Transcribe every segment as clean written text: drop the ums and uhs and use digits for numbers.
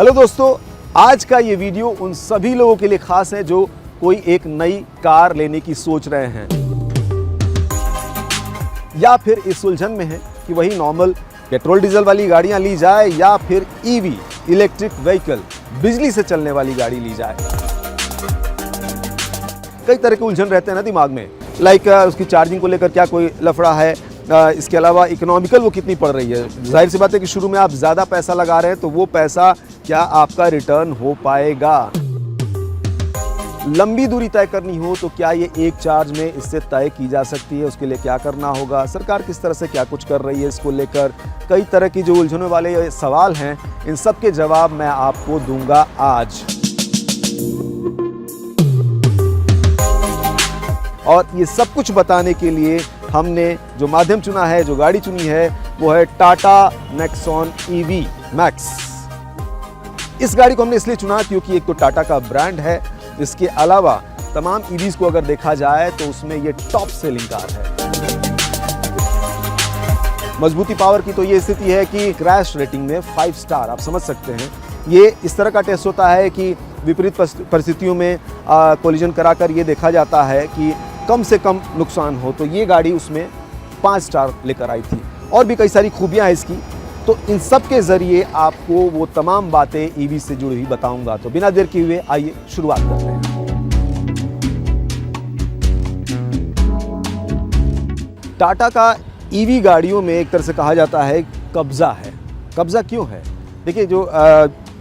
Hello दोस्तों, आज का ये वीडियो उन सभी लोगों के लिए खास है जो कोई एक नई कार लेने की सोच रहे हैं या फिर इस उलझन में है कि वही नॉर्मल पेट्रोल डीजल वाली गाड़ियां ली जाए या फिर ईवी इलेक्ट्रिक व्हीकल बिजली से चलने वाली गाड़ी ली जाए। कई तरह के उलझन रहते हैं ना दिमाग में, लाइक उसकी चार्जिंग को लेकर क्या कोई लफड़ा है, इसके अलावा इकोनॉमिकल वो कितनी पड़ रही है। जाहिर सी बात है कि शुरू में आप ज़्यादा पैसा लगा रहे हैं तो वो पैसा क्या आपका रिटर्न हो पाएगा। लंबी दूरी तय करनी हो तो क्या ये एक चार्ज में इससे तय की जा सकती है, उसके लिए क्या करना होगा, सरकार किस तरह से क्या कुछ कर रही है इसको लेकर। कई तरह की जो उलझनों वाले सवाल हैं, इन सब के जवाब मैं आपको दूंगा आज। और ये सब कुछ बताने के लिए हमने जो माध्यम चुना है, जो गाड़ी चुनी है, वो है टाटा नेक्सॉन ईवी मैक्स। इस गाड़ी को हमने इसलिए चुना क्योंकि एक तो टाटा का ब्रांड है, इसके अलावा तमाम ईवीज को अगर देखा जाए तो उसमें ये टॉप सेलिंग कार है। मजबूती पावर की तो ये स्थिति है कि क्रैश रेटिंग में 5 स्टार, आप समझ सकते हैं। ये इस तरह का टेस्ट होता है कि विपरीत परिस्थितियों में कोलिजन कराकर ये देखा जाता है कि कम से कम नुकसान हो, तो ये गाड़ी उसमें 5 स्टार लेकर आई थी। और भी कई सारी खूबियां हैं इसकी, तो इन सब के जरिए आपको वो तमाम बातें ईवी से जुड़ी हुई बताऊंगा। तो बिना देर किए हुए आइए शुरुआत करते हैं। टाटा का ईवी गाड़ियों में एक तरह से कहा जाता है कब्जा है। कब्जा क्यों है? देखिए, जो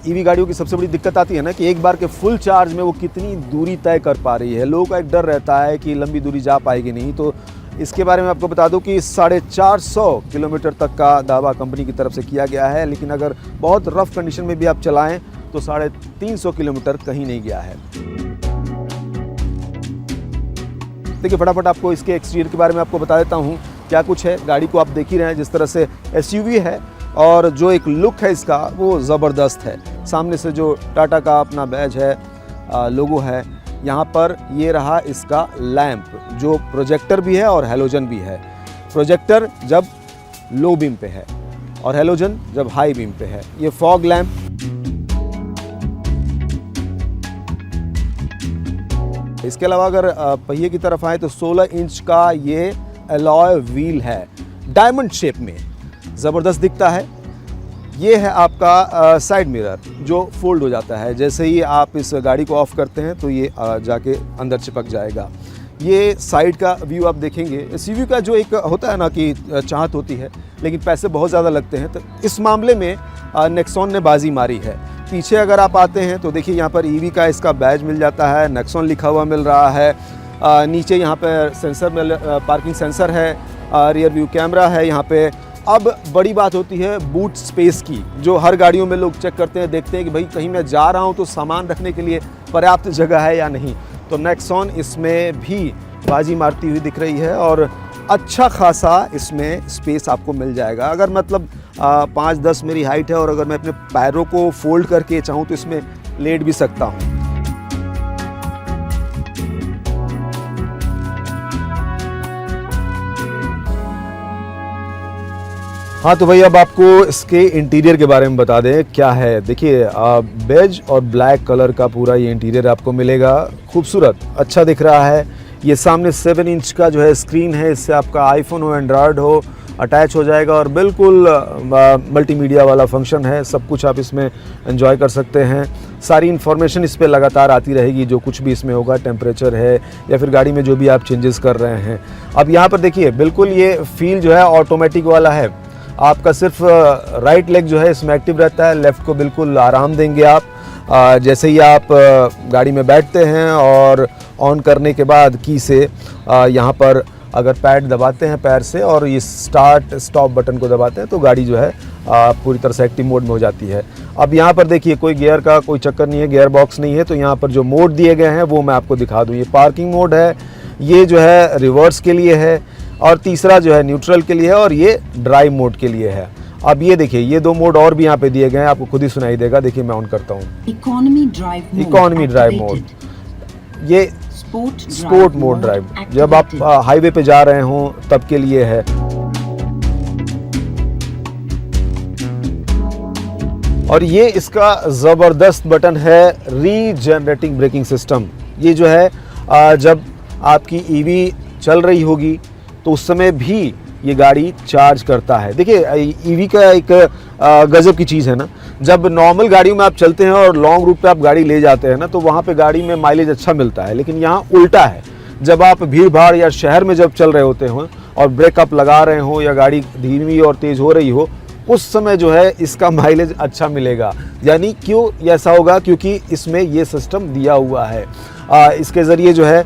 ईवी गाड़ियों की सबसे बड़ी दिक्कत आती है ना कि एक बार के फुल चार्ज में वो कितनी दूरी तय कर पा रही है। लोगों का एक डर रहता है कि लंबी दूरी जा पाएगी नहीं। तो इसके बारे में आपको बता दूं कि 450 किलोमीटर तक का दावा कंपनी की तरफ से किया गया है, लेकिन अगर बहुत रफ कंडीशन में भी आप चलाएं तो 350 किलोमीटर कहीं नहीं गया है। देखिए, फटाफट आपको इसके एक्सटीरियर के बारे में आपको बता देता हूं क्या कुछ है। गाड़ी को आप देख ही रहे हैं, जिस तरह से एसयूवी है और जो एक लुक है इसका वो ज़बरदस्त है। सामने से जो टाटा का अपना बैज है, लोगो है, यहाँ पर ये रहा इसका लैंप जो प्रोजेक्टर भी है और हैलोजन भी है। प्रोजेक्टर जब लो बीम पे है और हैलोजन जब हाई बीम पे है। ये फॉग लैंप, इसके अलावा अगर पहिए की तरफ आए तो 16 इंच का ये अलॉय व्हील है, डायमंड शेप में, ज़बरदस्त दिखता है। ये है आपका साइड मिरर जो फोल्ड हो जाता है। जैसे ही आप इस गाड़ी को ऑफ करते हैं तो ये जाके अंदर चिपक जाएगा। ये साइड का व्यू आप देखेंगे। एसयूवी का जो एक होता है ना कि चाहत होती है लेकिन पैसे बहुत ज़्यादा लगते हैं, तो इस मामले में नेक्सॉन ने बाजी मारी है। पीछे अगर आप आते हैं तो देखिए यहाँ पर ईवी का इसका बैज मिल जाता है, नेक्सॉन लिखा हुआ मिल रहा है। नीचे यहाँ पर सेंसर, पार्किंग सेंसर है, रियर व्यू कैमरा है यहाँ पे। अब बड़ी बात होती है बूट स्पेस की, जो हर गाड़ियों में लोग चेक करते हैं, देखते हैं कि भाई कहीं मैं जा रहा हूं तो सामान रखने के लिए पर्याप्त जगह है या नहीं। तो नेक्सॉन इसमें भी बाजी मारती हुई दिख रही है और अच्छा खासा इसमें स्पेस आपको मिल जाएगा। अगर मतलब 5-10 मेरी हाइट है और अगर मैं अपने पैरों को फोल्ड करके चाहूँ तो इसमें लेट भी सकता हूँ। हाँ, तो भाई अब आपको इसके इंटीरियर के बारे में बता दें क्या है। देखिए, बेज और ब्लैक कलर का पूरा ये इंटीरियर आपको मिलेगा। खूबसूरत, अच्छा दिख रहा है। ये सामने 7 इंच का जो है स्क्रीन है, इससे आपका आईफोन हो, एंड्रॉयड हो, अटैच हो जाएगा और बिल्कुल मल्टीमीडिया वाला फंक्शन है। सब कुछ आप इसमें एंजॉय कर सकते हैं। सारी इन्फॉर्मेशन इस पर लगातार आती रहेगी, जो कुछ भी इसमें होगा, टेम्परेचर है या फिर गाड़ी में जो भी आप चेंजेस कर रहे हैं। अब यहाँ पर देखिए, बिल्कुल ये फील जो है ऑटोमेटिक वाला है। आपका सिर्फ राइट लेग जो है इसमें एक्टिव रहता है, लेफ़्ट को बिल्कुल आराम देंगे आप। जैसे ही आप गाड़ी में बैठते हैं और ऑन करने के बाद की से यहाँ पर अगर पैड दबाते हैं पैर से और ये स्टार्ट स्टॉप बटन को दबाते हैं तो गाड़ी जो है पूरी तरह से एक्टिव मोड में हो जाती है। अब यहाँ पर देखिए, कोई गियर का कोई चक्कर नहीं है, गियर बॉक्स नहीं है। तो यहाँ पर जो मोड दिए गए हैं वो मैं आपको दिखा दूँ। ये पार्किंग मोड है, ये जो है रिवर्स के लिए है और तीसरा जो है न्यूट्रल के लिए है और ये ड्राइव मोड के लिए है। अब ये देखिए, ये 2 मोड और भी यहाँ पे दिए गए हैं, आपको खुद ही सुनाई देगा। देखिए, मैं ऑन करता हूँ। इकोनॉमी ड्राइव मोड, ये स्पोर्ट मोड ड्राइव, जब आप हाईवे पे जा रहे हों तब के लिए है। और ये इसका ज़बरदस्त बटन है रीजनरेटिंग ब्रेकिंग सिस्टम। ये जो है जब आपकी ईवी चल रही होगी तो उस समय भी ये गाड़ी चार्ज करता है। देखिए ईवी का एक गजब की चीज़ है ना, जब नॉर्मल गाड़ियों में आप चलते हैं और लॉन्ग रूट पे आप गाड़ी ले जाते हैं ना तो वहाँ पे गाड़ी में माइलेज अच्छा मिलता है, लेकिन यहाँ उल्टा है। जब आप भीड़ भाड़ या शहर में जब चल रहे होते हो और ब्रेक अप लगा रहे हो या गाड़ी धीमी और तेज़ हो रही हो, उस समय जो है इसका माइलेज अच्छा मिलेगा। यानी क्यों ऐसा होगा? क्योंकि इसमें ये सिस्टम दिया हुआ है। इसके ज़रिए जो है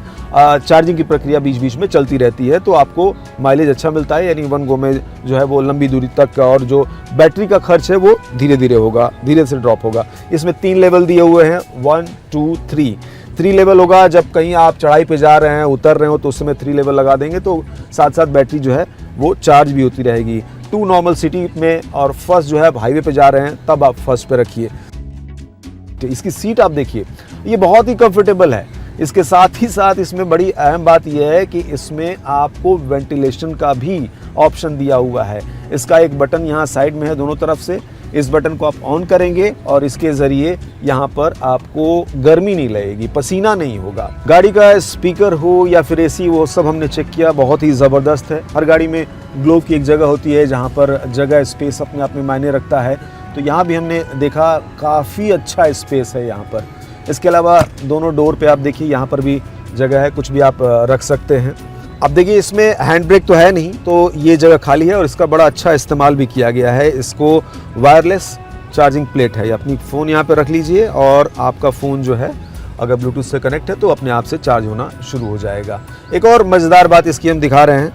चार्जिंग की प्रक्रिया बीच बीच में चलती रहती है, तो आपको माइलेज अच्छा मिलता है। यानी 1 गो में जो है वो लंबी दूरी तक, और जो बैटरी का खर्च है वो धीरे धीरे होगा, धीरे से ड्रॉप होगा। इसमें 3 लेवल दिए हुए हैं, 1 2 3 लेवल होगा। जब कहीं आप चढ़ाई पे जा रहे हैं, उतर रहे हो, तो उस समय 3 लेवल लगा देंगे तो साथ साथ बैटरी जो है वो चार्ज भी होती रहेगी। 2 नॉर्मल सिटी में, और फर्स्ट जो है हाईवे पे जा रहे हैं तब आप फर्स्ट पे रखिए। इसकी सीट आप देखिए, ये बहुत ही कंफर्टेबल है। इसके साथ ही साथ इसमें बड़ी अहम बात यह है कि इसमें आपको वेंटिलेशन का भी ऑप्शन दिया हुआ है। इसका एक बटन यहाँ साइड में है दोनों तरफ से, इस बटन को आप ऑन करेंगे और इसके ज़रिए यहाँ पर आपको गर्मी नहीं लगेगी, पसीना नहीं होगा। गाड़ी का स्पीकर हो या फिर एसी, वो सब हमने चेक किया, बहुत ही ज़बरदस्त है। हर गाड़ी में ग्लोब की एक जगह होती है जहाँ पर जगह स्पेस अपने आप में मायने रखता है, तो यहाँ भी हमने देखा काफ़ी अच्छा स्पेस है यहाँ पर। इसके अलावा दोनों डोर पे आप देखिए, यहाँ पर भी जगह है, कुछ भी आप रख सकते हैं। अब देखिए इसमें हैंड ब्रेक तो है नहीं, तो ये जगह खाली है और इसका बड़ा अच्छा इस्तेमाल भी किया गया है। इसको वायरलेस चार्जिंग प्लेट है, अपनी फ़ोन यहाँ पे रख लीजिए और आपका फ़ोन जो है अगर ब्लूटूथ से कनेक्ट है तो अपने आप से चार्ज होना शुरू हो जाएगा। एक और मज़ेदार बात इसकी हम दिखा रहे हैं,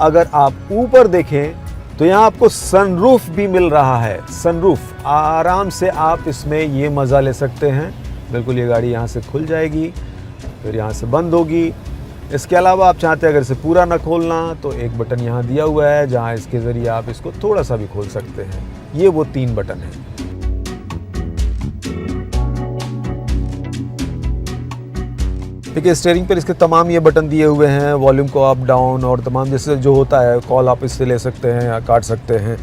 अगर आप ऊपर देखें तो यहाँ आपको सनरूफ भी मिल रहा है। सनरूफ, आराम से आप इसमें ये मज़ा ले सकते हैं। बिल्कुल ये गाड़ी यहाँ से खुल जाएगी, फिर यहाँ से बंद होगी। इसके अलावा आप चाहते हैं अगर इसे पूरा ना खोलना तो एक बटन यहाँ दिया हुआ है जहाँ इसके ज़रिए आप इसको थोड़ा सा भी खोल सकते हैं। ये वो 3 बटन हैं। देखिए स्टीयरिंग पर इसके तमाम ये बटन दिए हुए हैं, वॉल्यूम को अप डाउन और तमाम जैसे जो होता है कॉल आप इससे ले सकते हैं या काट सकते हैं।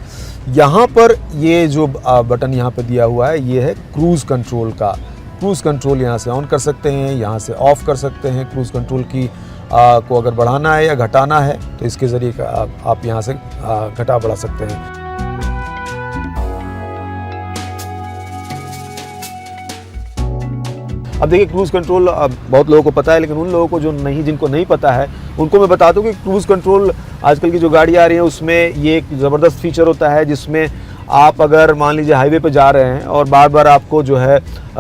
यहाँ पर ये जो बटन यहाँ पे दिया हुआ है ये है क्रूज़ कंट्रोल का। क्रूज़ कंट्रोल यहाँ से ऑन कर सकते हैं, यहाँ से ऑफ़ कर सकते हैं। क्रूज़ कंट्रोल की को अगर बढ़ाना है या घटाना है तो इसके ज़रिए आप यहाँ से घटा बढ़ा सकते हैं। अब देखिए क्रूज़ कंट्रोल बहुत लोगों को पता है, लेकिन उन लोगों को जिनको नहीं पता है उनको मैं बता दूं कि क्रूज़ कंट्रोल आजकल की जो गाड़ी आ रही है उसमें ये एक ज़बरदस्त फीचर होता है, जिसमें आप अगर मान लीजिए हाईवे पे जा रहे हैं और बार बार आपको जो है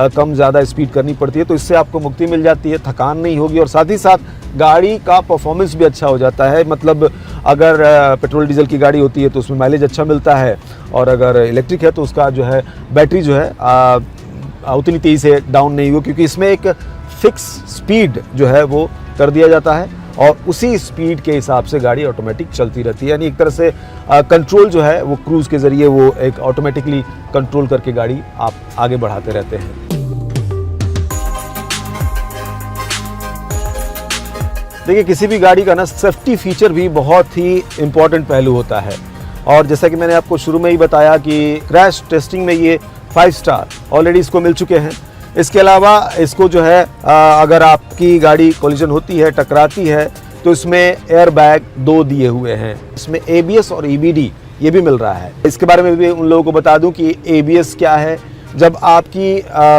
कम ज़्यादा स्पीड करनी पड़ती है, तो इससे आपको मुक्ति मिल जाती है, थकान नहीं होगी और साथ ही साथ गाड़ी का परफॉर्मेंस भी अच्छा हो जाता है। मतलब अगर पेट्रोल डीजल की गाड़ी होती है तो उसमें माइलेज अच्छा मिलता है, और अगर इलेक्ट्रिक है तो उसका जो है बैटरी जो है उतनी तेज़ी से डाउन नहीं हुई, क्योंकि इसमें एक फिक्स स्पीड जो है वो कर दिया जाता है और उसी स्पीड के हिसाब से गाड़ी ऑटोमेटिक चलती रहती है। यानी एक तरह से कंट्रोल जो है वो क्रूज़ के ज़रिए वो एक ऑटोमेटिकली कंट्रोल करके गाड़ी आप आगे बढ़ाते रहते हैं। देखिए किसी भी गाड़ी का ना सेफ्टी फीचर भी बहुत ही इम्पॉर्टेंट पहलू होता है, और जैसा कि मैंने आपको शुरू में ही बताया कि क्रैश टेस्टिंग में ये 5 स्टार ऑलरेडी इसको मिल चुके हैं। इसके अलावा इसको जो है अगर आपकी गाड़ी कोलिजन होती है, टकराती है, तो इसमें एयर बैग 2 दिए हुए हैं। इसमें ABS और EBD ये भी मिल रहा है। इसके बारे में भी उन लोगों को बता दूं कि ABS क्या है। जब आपकी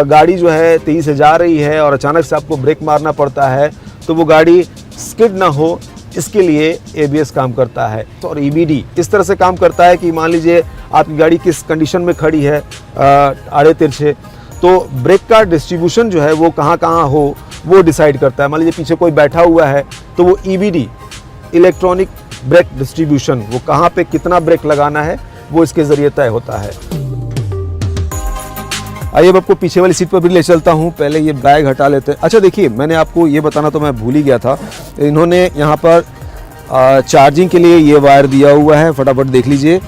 गाड़ी जो है तेज़ी से जा रही है और अचानक से आपको ब्रेक मारना पड़ता है तो वो गाड़ी स्किड ना हो, इसके लिए ABS काम करता है। तो और EBD इस तरह से काम करता है कि मान लीजिए आपकी गाड़ी किस कंडीशन में खड़ी है, आड़े तिरछे, तो ब्रेक का डिस्ट्रीब्यूशन जो है वो कहाँ कहाँ हो वो डिसाइड करता है। मान लीजिए पीछे कोई बैठा हुआ है तो वो EBD इलेक्ट्रॉनिक ब्रेक डिस्ट्रीब्यूशन, वो कहाँ पे कितना ब्रेक लगाना है वो इसके ज़रिए तय होता है। आइए अब आपको पीछे वाली सीट पर भी ले चलता हूँ। पहले ये बैग हटा लेते हैं। अच्छा देखिए मैंने आपको ये बताना तो मैं भूल ही गया था, इन्होंने यहाँ पर चार्जिंग के लिए ये वायर दिया हुआ है, फटाफट देख लीजिए।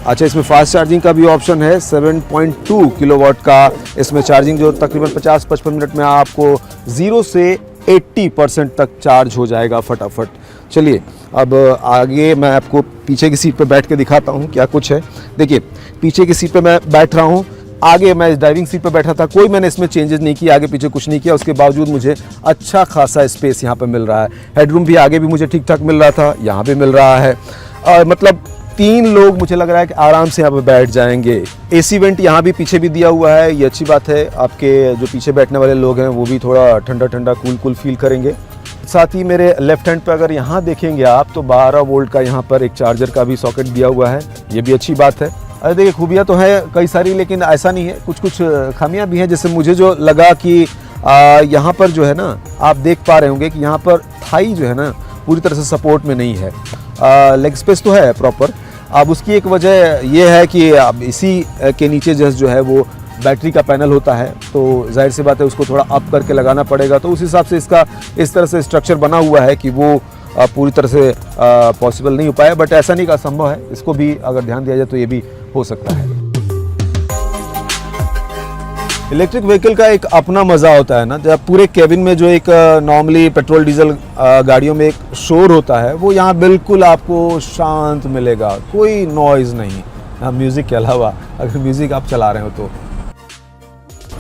अच्छा इसमें फास्ट चार्जिंग का भी ऑप्शन है, 7.2 किलोवाट का इसमें चार्जिंग जो तकरीबन 50-55 मिनट में आपको 0 से 80% तक चार्ज हो जाएगा फटाफट। चलिए अब आगे मैं आपको पीछे की सीट पर बैठ के दिखाता हूँ क्या कुछ है। देखिए पीछे की सीट पर मैं बैठ रहा हूँ, आगे मैं ड्राइविंग सीट पर बैठा था, कोई मैंने इसमें चेंजेस नहीं किया, आगे पीछे कुछ नहीं किया, उसके बावजूद मुझे अच्छा खासा स्पेस यहाँ पर मिल रहा है। हेडरूम भी आगे भी मुझे ठीक ठाक मिल रहा था, यहाँ भी मिल रहा है। मतलब 3 लोग मुझे लग रहा है कि आराम से यहाँ पे बैठ जाएंगे। एसी वेंट यहाँ भी पीछे भी दिया हुआ है, ये अच्छी बात है। आपके जो पीछे बैठने वाले लोग हैं वो भी थोड़ा ठंडा ठंडा कूल फील करेंगे। साथ ही मेरे लेफ्ट हैंड पे अगर यहाँ देखेंगे आप तो 12 वोल्ट का यहाँ पर एक चार्जर का भी सॉकेट दिया हुआ है, ये भी अच्छी बात है। अरे देखिए खूबियाँ तो है कई सारी, लेकिन ऐसा नहीं है, कुछ कुछ खामियाँ भी हैं। जैसे मुझे जो लगा कि यहाँ पर जो है ना, आप देख पा रहे होंगे कि यहाँ पर थाई जो है ना पूरी तरह से सपोर्ट में नहीं है। लेग स्पेस तो है प्रॉपर। अब उसकी एक वजह ये है कि अब इसी के नीचे जस्ट जो है वो बैटरी का पैनल होता है, तो जाहिर सी बात है उसको थोड़ा अप करके लगाना पड़ेगा। तो उस हिसाब से इसका इस तरह से स्ट्रक्चर बना हुआ है कि वो पूरी तरह से पॉसिबल नहीं हो पाया, बट ऐसा नहीं का संभव है, इसको भी अगर ध्यान दिया जाए तो ये भी हो सकता है। इलेक्ट्रिक व्हीकल का एक अपना मज़ा होता है ना, जब पूरे केबिन में जो एक नॉर्मली पेट्रोल डीजल गाड़ियों में एक शोर होता है, वो यहाँ बिल्कुल आपको शांत मिलेगा, कोई नॉइज़ नहीं, म्यूज़िक के अलावा, अगर म्यूज़िक आप चला रहे हो तो।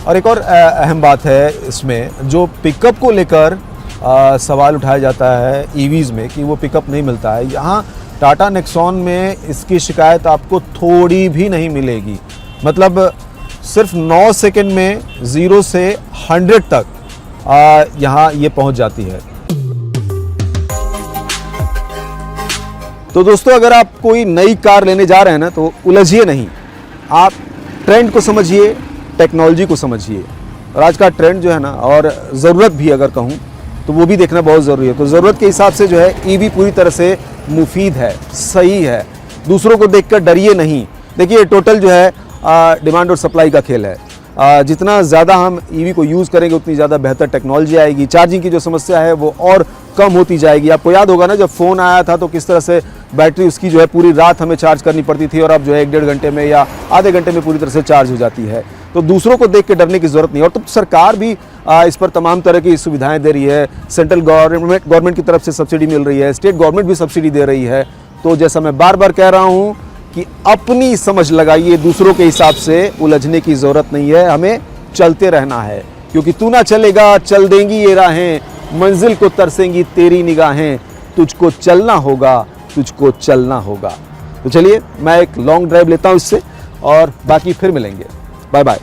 और एक और अहम बात है इसमें, जो पिकअप को लेकर सवाल उठाया जाता है ईवीज़ में कि वो पिकअप नहीं मिलता है, यहाँ टाटा नेक्सॉन में इसकी शिकायत आपको थोड़ी भी नहीं मिलेगी। मतलब सिर्फ 9 सेकंड में 0 से 100 तक यहाँ ये पहुँच जाती है। तो दोस्तों अगर आप कोई नई कार लेने जा रहे हैं ना, तो उलझिए नहीं, आप ट्रेंड को समझिए, टेक्नोलॉजी को समझिए। और आज का ट्रेंड जो है ना, और ज़रूरत भी अगर कहूँ तो वो भी देखना बहुत ज़रूरी है। तो ज़रूरत के हिसाब से जो है ईवी पूरी तरह से मुफीद है, सही है, दूसरों को देखकर डरिए नहीं। देखिए टोटल जो है डिमांड और सप्लाई का खेल है। जितना ज़्यादा हम ईवी को यूज़ करेंगे उतनी ज़्यादा बेहतर टेक्नोलॉजी आएगी, चार्जिंग की जो समस्या है वो और कम होती जाएगी। आपको याद होगा ना, जब फ़ोन आया था तो किस तरह से बैटरी उसकी जो है पूरी रात हमें चार्ज करनी पड़ती थी, और अब जो है 1-1.5 घंटे में या आधे घंटे में पूरी तरह से चार्ज हो जाती है। तो दूसरों को देख के डरने की ज़रूरत नहीं। और तो सरकार भी इस पर तमाम तरह की सुविधाएं दे रही है। सेंट्रल गवर्नमेंट की तरफ से सब्सिडी मिल रही है, स्टेट गवर्नमेंट भी सब्सिडी दे रही है। तो जैसा मैं बार बार कह रहा हूँ कि अपनी समझ लगाइए, दूसरों के हिसाब से उलझने की ज़रूरत नहीं है, हमें चलते रहना है। क्योंकि तू ना चलेगा चल देंगी ये राहें, मंजिल को तरसेंगी तेरी निगाहें, तुझको चलना होगा, तुझको चलना होगा। तो चलिए मैं एक लॉन्ग ड्राइव लेता हूँ इससे, और बाकी फिर मिलेंगे। Bye bye.